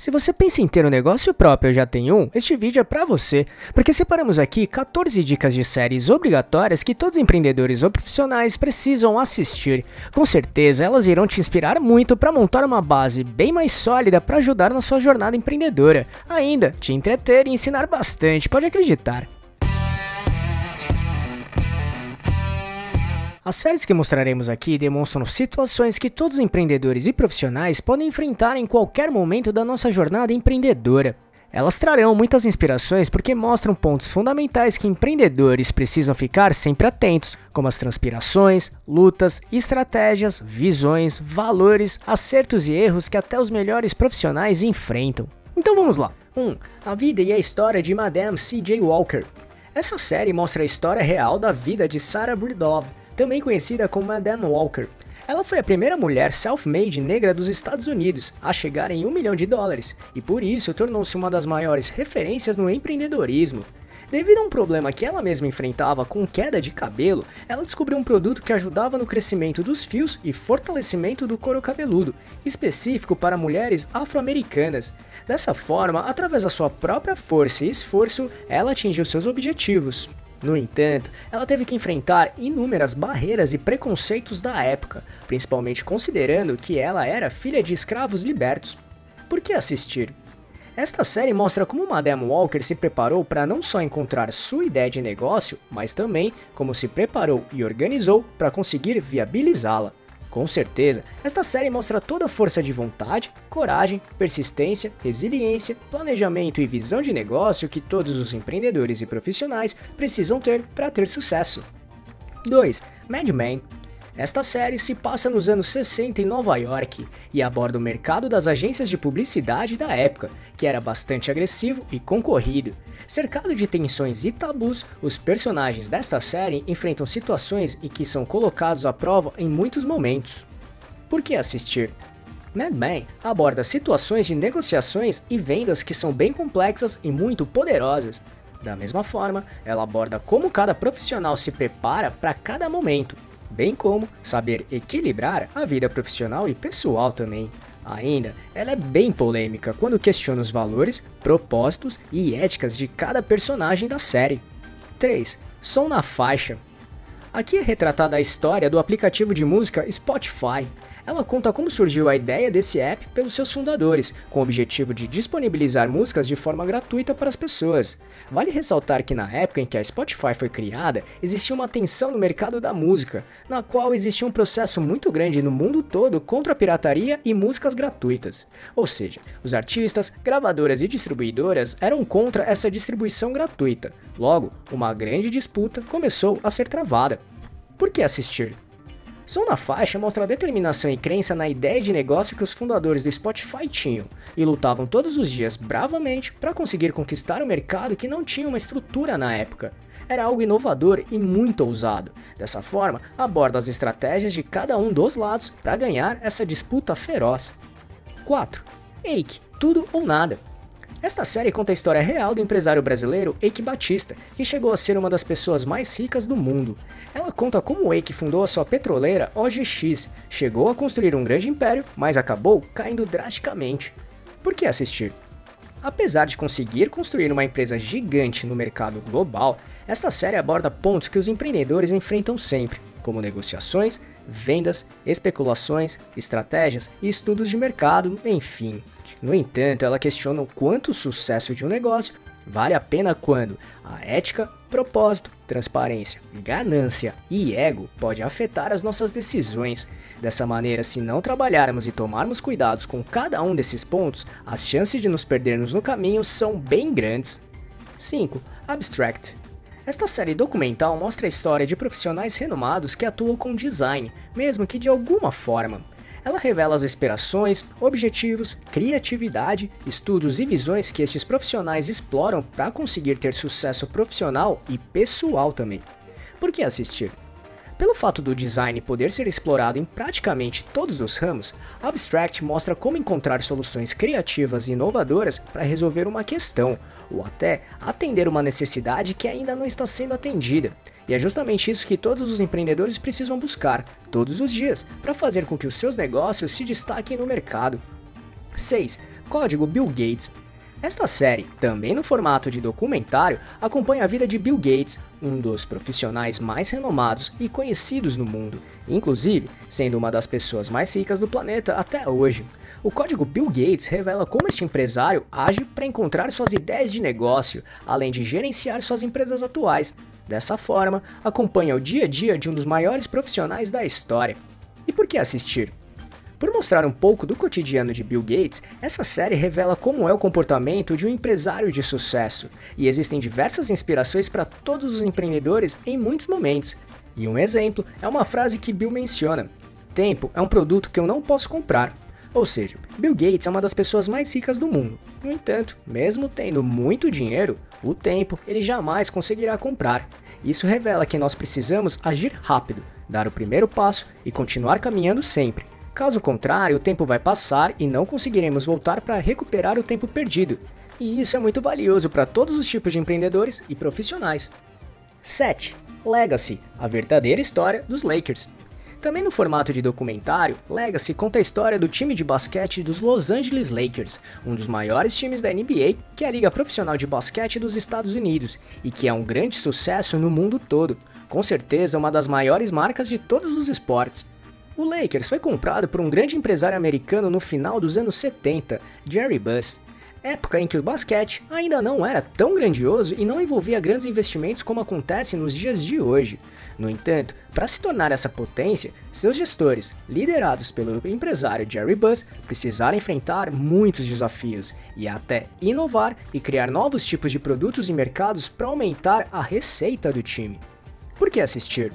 Se você pensa em ter um negócio próprio ou já tem um, este vídeo é pra você, porque separamos aqui 14 dicas de séries obrigatórias que todos empreendedores ou profissionais precisam assistir. Com certeza elas irão te inspirar muito para montar uma base bem mais sólida para ajudar na sua jornada empreendedora. Ainda, te entreter e ensinar bastante, pode acreditar. As séries que mostraremos aqui demonstram situações que todos os empreendedores e profissionais podem enfrentar em qualquer momento da nossa jornada empreendedora. Elas trarão muitas inspirações porque mostram pontos fundamentais que empreendedores precisam ficar sempre atentos, como as transpirações, lutas, estratégias, visões, valores, acertos e erros que até os melhores profissionais enfrentam. Então vamos lá. 1. A vida e a história de Madame C.J. Walker. Essa série mostra a história real da vida de Sarah Breedlove, também conhecida como Madame Walker. Ela foi a primeira mulher self-made negra dos Estados Unidos a chegar em $1 milhão e por isso tornou-se uma das maiores referências no empreendedorismo. Devido a um problema que ela mesma enfrentava com queda de cabelo, ela descobriu um produto que ajudava no crescimento dos fios e fortalecimento do couro cabeludo, específico para mulheres afro-americanas. Dessa forma, através da sua própria força e esforço, ela atingiu seus objetivos. No entanto, ela teve que enfrentar inúmeras barreiras e preconceitos da época, principalmente considerando que ela era filha de escravos libertos. Por que assistir? Esta série mostra como Madame Walker se preparou para não só encontrar sua ideia de negócio, mas também como se preparou e organizou para conseguir viabilizá-la. Com certeza, esta série mostra toda a força de vontade, coragem, persistência, resiliência, planejamento e visão de negócio que todos os empreendedores e profissionais precisam ter para ter sucesso. 2. Mad Men. Esta série se passa nos anos 60 em Nova York e aborda o mercado das agências de publicidade da época, que era bastante agressivo e concorrido. Cercado de tensões e tabus, os personagens desta série enfrentam situações em que são colocados à prova em muitos momentos. Por que assistir? Mad Men aborda situações de negociações e vendas que são bem complexas e muito poderosas. Da mesma forma, ela aborda como cada profissional se prepara para cada momento, bem como saber equilibrar a vida profissional e pessoal também. Ainda, ela é bem polêmica quando questiona os valores, propósitos e éticas de cada personagem da série. 3. Som na faixa. Aqui é retratada a história do aplicativo de música Spotify. Ela conta como surgiu a ideia desse app pelos seus fundadores, com o objetivo de disponibilizar músicas de forma gratuita para as pessoas. Vale ressaltar que na época em que a Spotify foi criada, existia uma tensão no mercado da música, na qual existia um processo muito grande no mundo todo contra a pirataria e músicas gratuitas. Ou seja, os artistas, gravadoras e distribuidoras eram contra essa distribuição gratuita. Logo, uma grande disputa começou a ser travada. Por que assistir? Som na Faixa mostra a determinação e crença na ideia de negócio que os fundadores do Spotify tinham, e lutavam todos os dias bravamente para conseguir conquistar um mercado que não tinha uma estrutura na época. Era algo inovador e muito ousado. Dessa forma, aborda as estratégias de cada um dos lados para ganhar essa disputa feroz. 4. Eike, Tudo ou Nada. Esta série conta a história real do empresário brasileiro Eike Batista, que chegou a ser uma das pessoas mais ricas do mundo. Ela conta como Eike fundou a sua petroleira OGX, chegou a construir um grande império, mas acabou caindo drasticamente. Por que assistir? Apesar de conseguir construir uma empresa gigante no mercado global, esta série aborda pontos que os empreendedores enfrentam sempre, como negociações, vendas, especulações, estratégias e estudos de mercado, enfim. No entanto, ela questiona o quanto o sucesso de um negócio vale a pena quando a ética, propósito, transparência, ganância e ego pode afetar as nossas decisões. Dessa maneira, se não trabalharmos e tomarmos cuidados com cada um desses pontos, as chances de nos perdermos no caminho são bem grandes. 5. Abstract. Esta série documental mostra a história de profissionais renomados que atuam com design, mesmo que de alguma forma. Ela revela as inspirações, objetivos, criatividade, estudos e visões que estes profissionais exploram para conseguir ter sucesso profissional e pessoal também. Por que assistir? Pelo fato do design poder ser explorado em praticamente todos os ramos, Abstract mostra como encontrar soluções criativas e inovadoras para resolver uma questão, ou até atender uma necessidade que ainda não está sendo atendida. E é justamente isso que todos os empreendedores precisam buscar, todos os dias, para fazer com que os seus negócios se destaquem no mercado. 6. Código Bill Gates. Esta série, também no formato de documentário, acompanha a vida de Bill Gates, um dos profissionais mais renomados e conhecidos no mundo, inclusive sendo uma das pessoas mais ricas do planeta até hoje. O Código Bill Gates revela como este empresário age para encontrar suas ideias de negócio, além de gerenciar suas empresas atuais. Dessa forma, acompanha o dia a dia de um dos maiores profissionais da história. E por que assistir? Por mostrar um pouco do cotidiano de Bill Gates, essa série revela como é o comportamento de um empresário de sucesso, e existem diversas inspirações para todos os empreendedores em muitos momentos. E um exemplo é uma frase que Bill menciona: "Tempo é um produto que eu não posso comprar." Ou seja, Bill Gates é uma das pessoas mais ricas do mundo. No entanto, mesmo tendo muito dinheiro, o tempo ele jamais conseguirá comprar. Isso revela que nós precisamos agir rápido, dar o primeiro passo e continuar caminhando sempre. Caso contrário, o tempo vai passar e não conseguiremos voltar para recuperar o tempo perdido. E isso é muito valioso para todos os tipos de empreendedores e profissionais. 7. Legacy, a verdadeira história dos Lakers. Também no formato de documentário, Legacy conta a história do time de basquete dos Los Angeles Lakers, um dos maiores times da NBA, que é a liga profissional de basquete dos Estados Unidos, e que é um grande sucesso no mundo todo, com certeza uma das maiores marcas de todos os esportes. O Lakers foi comprado por um grande empresário americano no final dos anos 70, Jerry Buss, época em que o basquete ainda não era tão grandioso e não envolvia grandes investimentos como acontece nos dias de hoje. No entanto, para se tornar essa potência, seus gestores, liderados pelo empresário Jerry Buss, precisaram enfrentar muitos desafios e até inovar e criar novos tipos de produtos e mercados para aumentar a receita do time. Por que assistir?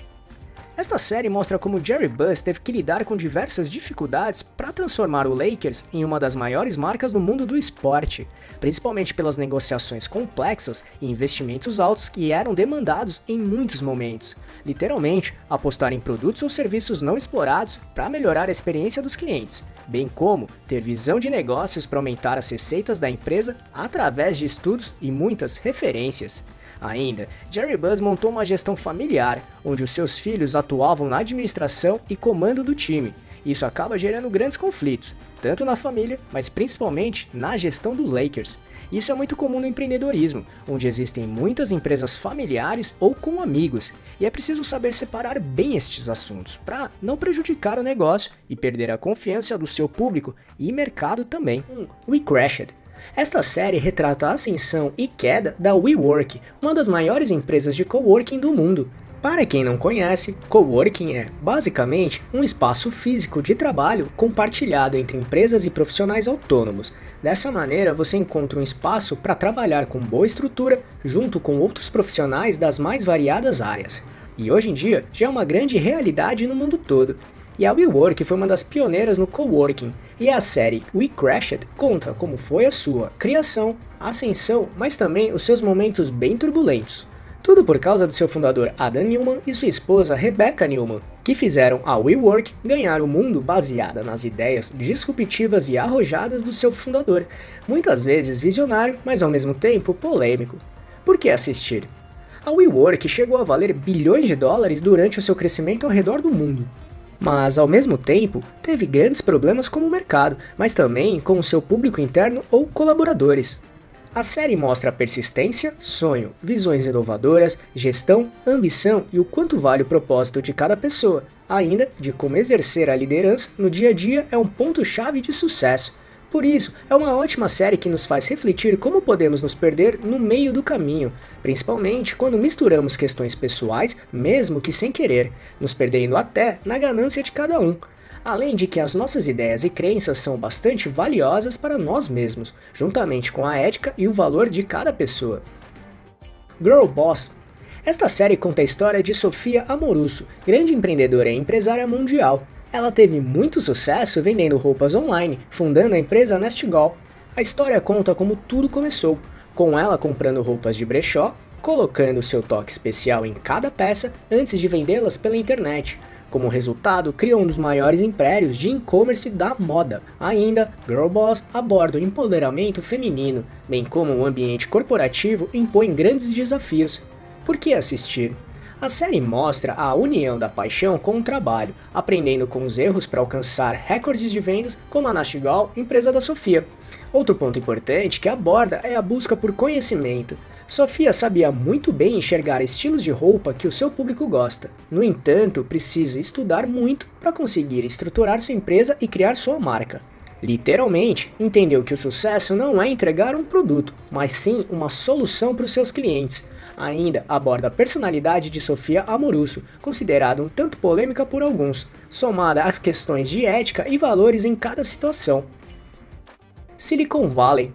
Esta série mostra como Jerry Buss teve que lidar com diversas dificuldades para transformar o Lakers em uma das maiores marcas do mundo do esporte, principalmente pelas negociações complexas e investimentos altos que eram demandados em muitos momentos. Literalmente, apostar em produtos ou serviços não explorados para melhorar a experiência dos clientes, bem como ter visão de negócios para aumentar as receitas da empresa através de estudos e muitas referências. Ainda, Jerry Buss montou uma gestão familiar, onde os seus filhos atuavam na administração e comando do time. Isso acaba gerando grandes conflitos, tanto na família, mas principalmente na gestão dos Lakers. Isso é muito comum no empreendedorismo, onde existem muitas empresas familiares ou com amigos, e é preciso saber separar bem estes assuntos, para não prejudicar o negócio e perder a confiança do seu público e mercado também. We Crashed. Esta série retrata a ascensão e queda da WeWork, uma das maiores empresas de coworking do mundo. Para quem não conhece, coworking é, basicamente, um espaço físico de trabalho compartilhado entre empresas e profissionais autônomos. Dessa maneira, você encontra um espaço para trabalhar com boa estrutura, junto com outros profissionais das mais variadas áreas. E hoje em dia, já é uma grande realidade no mundo todo. E a WeWork foi uma das pioneiras no coworking, e a série We Crashed conta como foi a sua criação, ascensão, mas também os seus momentos bem turbulentos. Tudo por causa do seu fundador Adam Neumann e sua esposa Rebecca Neumann, que fizeram a WeWork ganhar o mundo baseada nas ideias disruptivas e arrojadas do seu fundador, muitas vezes visionário, mas ao mesmo tempo polêmico. Por que assistir? A WeWork chegou a valer bilhões de dólares durante o seu crescimento ao redor do mundo. Mas, ao mesmo tempo, teve grandes problemas com o mercado, mas também com o seu público interno ou colaboradores. A série mostra a persistência, sonho, visões inovadoras, gestão, ambição e o quanto vale o propósito de cada pessoa, ainda de como exercer a liderança no dia a dia é um ponto-chave de sucesso. Por isso, é uma ótima série que nos faz refletir como podemos nos perder no meio do caminho, principalmente quando misturamos questões pessoais, mesmo que sem querer, nos perdendo até na ganância de cada um. Além de que as nossas ideias e crenças são bastante valiosas para nós mesmos, juntamente com a ética e o valor de cada pessoa. Girl Boss. Esta série conta a história de Sofia Amoruso, grande empreendedora e empresária mundial. Ela teve muito sucesso vendendo roupas online, fundando a empresa Nestgal. A história conta como tudo começou, com ela comprando roupas de brechó, colocando seu toque especial em cada peça antes de vendê-las pela internet. Como resultado, criou um dos maiores impérios de e-commerce da moda. Ainda, Girl Boss aborda o empoderamento feminino, bem como o ambiente corporativo impõe grandes desafios. Por que assistir? A série mostra a união da paixão com o trabalho, aprendendo com os erros para alcançar recordes de vendas como a Nestgal, empresa da Sofia. Outro ponto importante que aborda é a busca por conhecimento. Sofia sabia muito bem enxergar estilos de roupa que o seu público gosta. No entanto, precisa estudar muito para conseguir estruturar sua empresa e criar sua marca. Literalmente, entendeu que o sucesso não é entregar um produto, mas sim uma solução para os seus clientes. Ainda aborda a personalidade de Sofia Amoruso, considerada um tanto polêmica por alguns, somada às questões de ética e valores em cada situação. Silicon Valley.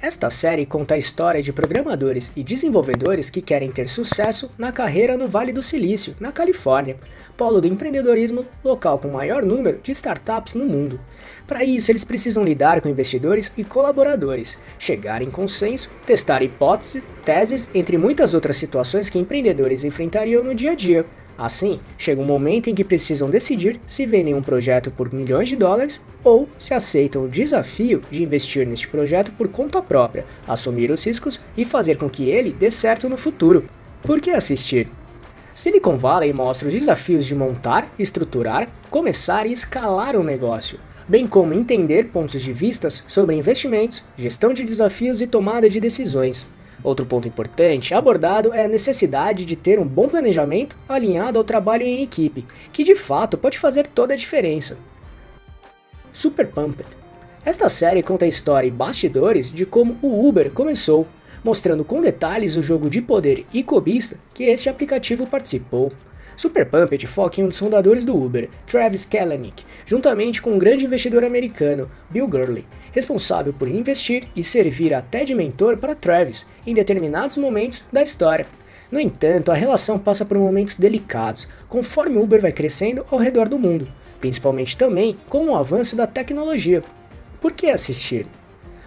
Esta série conta a história de programadores e desenvolvedores que querem ter sucesso na carreira no Vale do Silício, na Califórnia, polo do empreendedorismo local com maior número de startups no mundo. Para isso, eles precisam lidar com investidores e colaboradores, chegar em consenso, testar hipóteses, teses, entre muitas outras situações que empreendedores enfrentariam no dia a dia. Assim, chega um momento em que precisam decidir se vendem um projeto por milhões de dólares ou se aceitam o desafio de investir neste projeto por conta própria, assumir os riscos e fazer com que ele dê certo no futuro. Por que assistir? Silicon Valley mostra os desafios de montar, estruturar, começar e escalar um negócio, bem como entender pontos de vista sobre investimentos, gestão de desafios e tomada de decisões. Outro ponto importante abordado é a necessidade de ter um bom planejamento alinhado ao trabalho em equipe, que de fato pode fazer toda a diferença. Super Pumped. Esta série conta a história e bastidores de como o Uber começou, mostrando com detalhes o jogo de poder e cobiça que este aplicativo participou. Super Pumped foca em um dos fundadores do Uber, Travis Kalanick, juntamente com um grande investidor americano, Bill Gurley, responsável por investir e servir até de mentor para Travis em determinados momentos da história. No entanto, a relação passa por momentos delicados, conforme o Uber vai crescendo ao redor do mundo, principalmente também com o avanço da tecnologia. Por que assistir?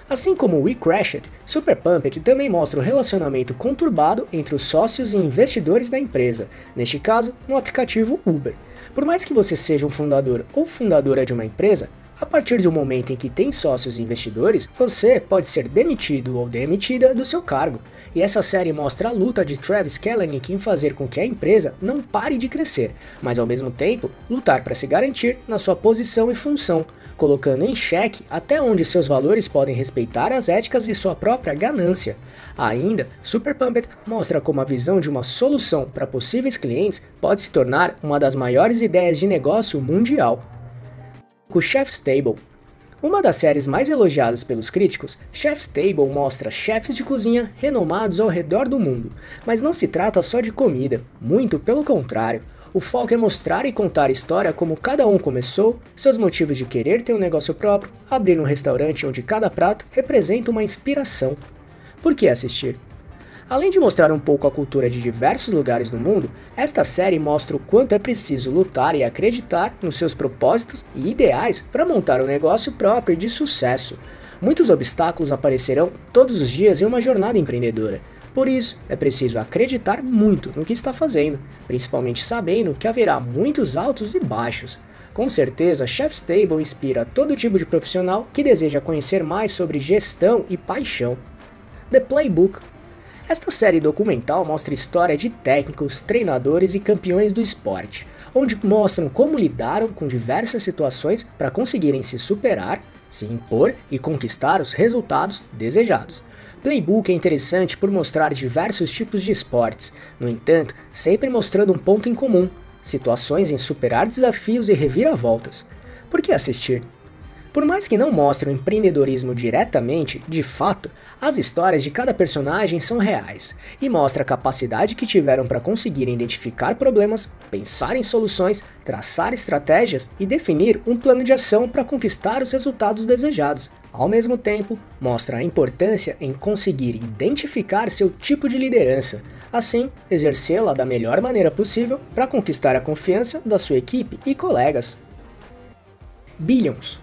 Assim como We Crashed, Super Pumped também mostra o relacionamento conturbado entre os sócios e investidores da empresa, neste caso, no aplicativo Uber. Por mais que você seja um fundador ou fundadora de uma empresa, a partir do momento em que tem sócios e investidores, você pode ser demitido ou demitida do seu cargo. E essa série mostra a luta de Travis Kalanick em fazer com que a empresa não pare de crescer, mas ao mesmo tempo lutar para se garantir na sua posição e função, colocando em xeque até onde seus valores podem respeitar as éticas e sua própria ganância. Ainda, Super Pumped mostra como a visão de uma solução para possíveis clientes pode se tornar uma das maiores ideias de negócio mundial. O Chef's Table. Uma das séries mais elogiadas pelos críticos, Chef's Table mostra chefes de cozinha renomados ao redor do mundo, mas não se trata só de comida, muito pelo contrário. O foco é mostrar e contar a história como cada um começou, seus motivos de querer ter um negócio próprio, abrir um restaurante onde cada prato representa uma inspiração. Por que assistir? Além de mostrar um pouco a cultura de diversos lugares do mundo, esta série mostra o quanto é preciso lutar e acreditar nos seus propósitos e ideais para montar um negócio próprio de sucesso. Muitos obstáculos aparecerão todos os dias em uma jornada empreendedora. Por isso, é preciso acreditar muito no que está fazendo, principalmente sabendo que haverá muitos altos e baixos. Com certeza, Chef's Table inspira todo tipo de profissional que deseja conhecer mais sobre gestão e paixão. The Playbook. Esta série documental mostra a história de técnicos, treinadores e campeões do esporte, onde mostram como lidaram com diversas situações para conseguirem se superar, se impor e conquistar os resultados desejados. Playbook é interessante por mostrar diversos tipos de esportes, no entanto, sempre mostrando um ponto em comum, situações em superar desafios e reviravoltas. Por que assistir? Por mais que não mostrem o empreendedorismo diretamente, de fato, as histórias de cada personagem são reais e mostra a capacidade que tiveram para conseguir identificar problemas, pensar em soluções, traçar estratégias e definir um plano de ação para conquistar os resultados desejados. Ao mesmo tempo, mostra a importância em conseguir identificar seu tipo de liderança, assim, exercê-la da melhor maneira possível para conquistar a confiança da sua equipe e colegas. Billions.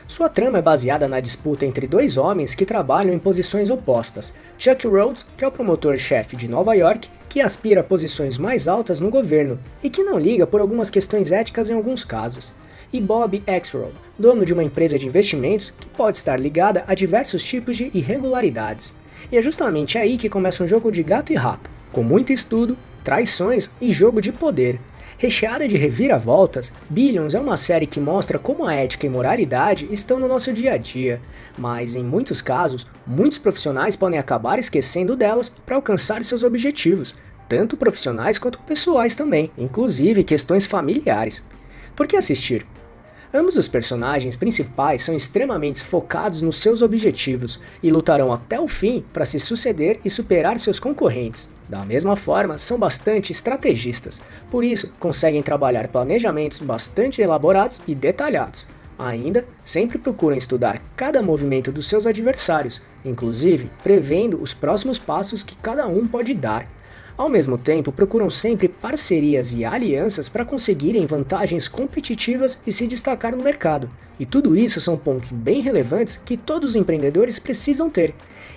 Sua trama é baseada na disputa entre dois homens que trabalham em posições opostas. Chuck Rhodes, que é o promotor-chefe de Nova York, que aspira a posições mais altas no governo e que não liga por algumas questões éticas em alguns casos. E Bob Axelrod, dono de uma empresa de investimentos que pode estar ligada a diversos tipos de irregularidades. E é justamente aí que começa um jogo de gato e rato, com muito estudo, traições e jogo de poder. Recheada de reviravoltas, Billions é uma série que mostra como a ética e moralidade estão no nosso dia a dia, mas em muitos casos, muitos profissionais podem acabar esquecendo delas para alcançar seus objetivos, tanto profissionais quanto pessoais também, inclusive questões familiares. Por que assistir? Ambos os personagens principais são extremamente focados nos seus objetivos e lutarão até o fim para se suceder e superar seus concorrentes. Da mesma forma, são bastante estrategistas, por isso conseguem trabalhar planejamentos bastante elaborados e detalhados. Ainda, sempre procuram estudar cada movimento dos seus adversários, inclusive prevendo os próximos passos que cada um pode dar. Ao mesmo tempo, procuram sempre parcerias e alianças para conseguirem vantagens competitivas e se destacar no mercado. E tudo isso são pontos bem relevantes que todos os empreendedores precisam ter.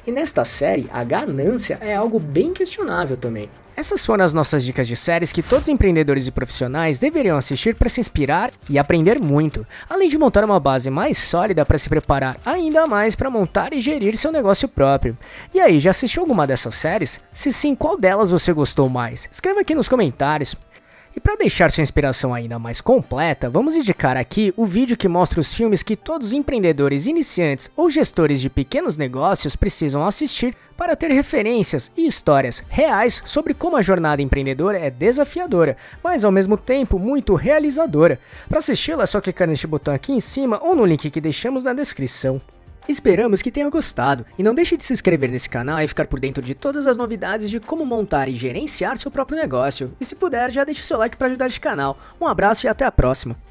E nesta série, a ganância é algo bem questionável também. Essas foram as nossas dicas de séries que todos os empreendedores e profissionais deveriam assistir para se inspirar e aprender muito, além de montar uma base mais sólida para se preparar ainda mais para montar e gerir seu negócio próprio. E aí, já assistiu alguma dessas séries? Se sim, qual delas você gostou mais? Escreva aqui nos comentários. E para deixar sua inspiração ainda mais completa, vamos indicar aqui o vídeo que mostra os filmes que todos os empreendedores iniciantes ou gestores de pequenos negócios precisam assistir para ter referências e histórias reais sobre como a jornada empreendedora é desafiadora, mas ao mesmo tempo muito realizadora. Para assisti-lo é só clicar neste botão aqui em cima ou no link que deixamos na descrição. Esperamos que tenha gostado, e não deixe de se inscrever nesse canal e ficar por dentro de todas as novidades de como montar e gerenciar seu próprio negócio. E se puder, já deixe seu like para ajudar este canal. Um abraço e até a próxima!